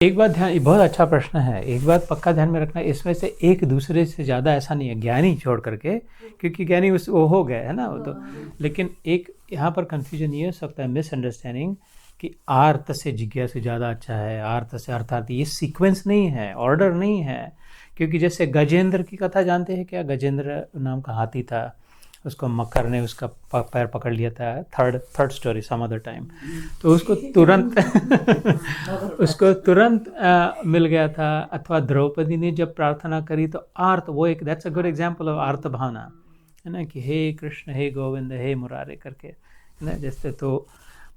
एक बात ध्यान, ये बहुत अच्छा प्रश्न है। एक बात पक्का ध्यान में रखना, इसमें से एक दूसरे से ज़्यादा ऐसा नहीं है, ज्ञानी छोड़ करके, क्योंकि ज्ञानी उस वो हो गए है ना वो तो। लेकिन एक यहाँ पर कंफ्यूजन ये हो सकता है, मिसअंडरस्टैंडिंग, कि आर्त से जिज्ञासु ज़्यादा अच्छा है, आर्त से अर्थात ये सीक्वेंस नहीं है, ऑर्डर नहीं है। क्योंकि जैसे गजेंद्र की कथा जानते हैं क्या? गजेंद्र नाम का हाथी था, उसको मकर ने उसका पैर पकड़ लिया था। Third story some other time. तो उसको तुरंत उसको तुरंत मिल गया था। अथवा द्रौपदी ने जब प्रार्थना करी तो आर्त, वो एक that's a good example of आर्त भावना, है ना, कि हे कृष्ण, हे गोविंद, हे मुरारे करके, है ना, जैसे तो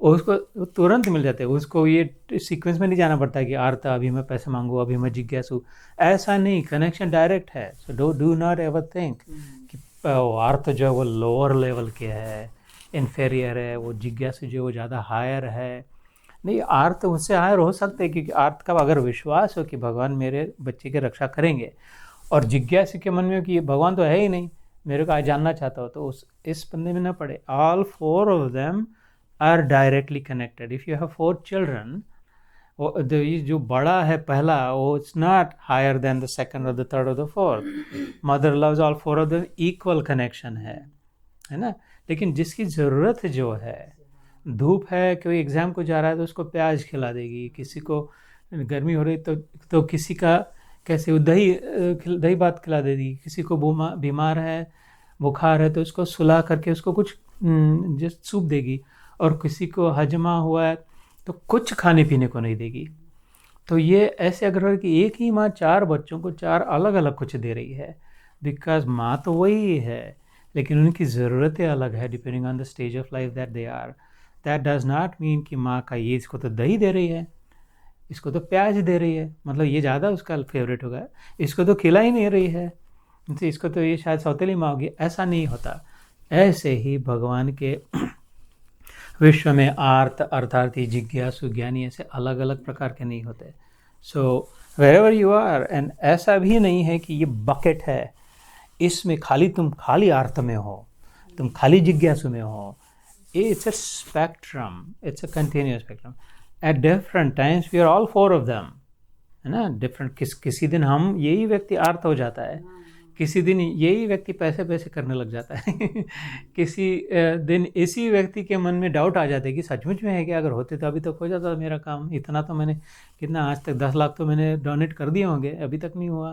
उसको तुरंत मिल जाते हैं। उसको ये सीक्वेंस में नहीं जाना पड़ता है कि आर्त अभी मैं पैसे मांगू, अभी मैं जिज्ञासु, ऐसा नहीं, कनेक्शन डायरेक्ट है। So do not ever think कि आर्त जो है वो लोअर लेवल के है, इन्फेरियर है, वो जिज्ञासु जो है वो ज़्यादा हायर है। नहीं, आर्त उससे हायर हो सकते हैं, क्योंकि आर्त का अगर विश्वास हो कि भगवान मेरे बच्चे की रक्षा करेंगे, और जिज्ञासु के मन में हो कि ये भगवान तो है ही नहीं, मेरे को आज जानना चाहता हो, तो उस इस बंदे में ना पड़े। All four of them are directly connected. If you have 4 children, ये जो बड़ा है पहला, वो it's not higher than the second और द थर्ड और the fourth. Mother loves all 4 of them, equal connection है ना। लेकिन जिसकी ज़रूरत जो है, धूप है, कोई एग्ज़ाम को जा रहा है तो उसको प्याज खिला देगी, किसी को गर्मी हो रही तो किसी का कैसे दही भात खिला देगी, किसी को बीमार है, बुखार है, तो उसको सुला करके उसको कुछ जस्ट सूप देगी, और किसी को हजमा हुआ है तो कुछ खाने पीने को नहीं देगी। तो ये ऐसे अगर हो कि एक ही माँ 4 बच्चों को 4 अलग अलग कुछ दे रही है, बिकॉज माँ तो वही है, लेकिन उनकी ज़रूरतें अलग है depending on the stage of life that they are. That does not mean कि माँ का ये इसको तो दही दे रही है, इसको तो प्याज दे रही है, मतलब ये ज़्यादा उसका फेवरेट होगा, इसको तो खिला ही नहीं रही है, इसको तो ये शायद सौतेली माँ होगी। ऐसा नहीं होता। ऐसे ही भगवान के विश्व में आर्त, अर्थार्थी, जिज्ञासु, ज्ञानी ऐसे अलग अलग प्रकार के नहीं होते। सो वेरेवर यू आर, एंड ऐसा भी नहीं है कि ये बकेट है, इसमें तुम खाली आर्त में हो, तुम खाली जिज्ञासु में हो। It's a spectrum, it's a continuous spectrum. At different times we are all 4 of them, है ना। डिफरेंट किसी दिन हम यही व्यक्ति आर्त हो जाता है, किसी दिन यही व्यक्ति पैसे करने लग जाता है किसी दिन इसी व्यक्ति के मन में डाउट आ जाता है कि सचमुच में है क्या, अगर होते तो अभी तक हो जाता मेरा काम। इतना तो मैंने, कितना आज तक 10 लाख तो मैंने डोनेट कर दिए होंगे, अभी तक नहीं हुआ,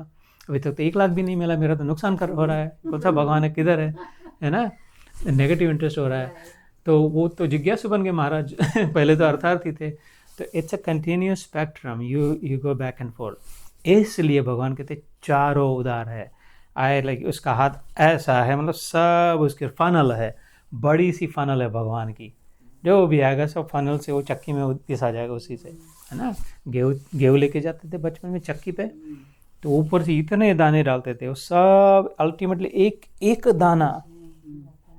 अभी तक तो 1 लाख भी नहीं मिला, मेरा तो नुकसान हो रहा है, कौन सा भगवान है, किधर है ना। नेगेटिव इंटरेस्ट हो रहा है। तो वो तो जिज्ञासु बन गए महाराज पहले तो अर्थार्थी थे। तो it's a continuous spectrum, you go back and fourth. इसलिए भगवान कहते चारों उदार है। उसका हाथ ऐसा है, मतलब सब उसके फनल है, बड़ी सी फनल है भगवान की, जो भी आएगा सब फनल से वो चक्की में पिसा जाएगा उसी से, है ना। गेहूँ लेके जाते थे बचपन में चक्की पे, तो ऊपर से इतने दाने डालते थे, वो सब अल्टीमेटली एक दाना,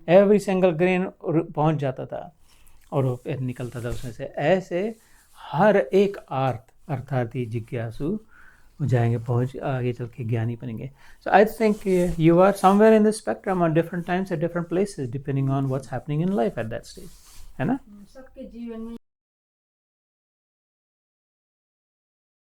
एवरी सिंगल ग्रेन पहुंच जाता था और वो निकलता था उसमें से। ऐसे हर एक अर्थात ही जिज्ञासु जाएंगे, पहुंच आगे चल के ज्ञानी बनेंगे। So I think you are somewhere in the spectrum on different times at different places depending on what's happening in life at that stage, है ना। सबके जीवन में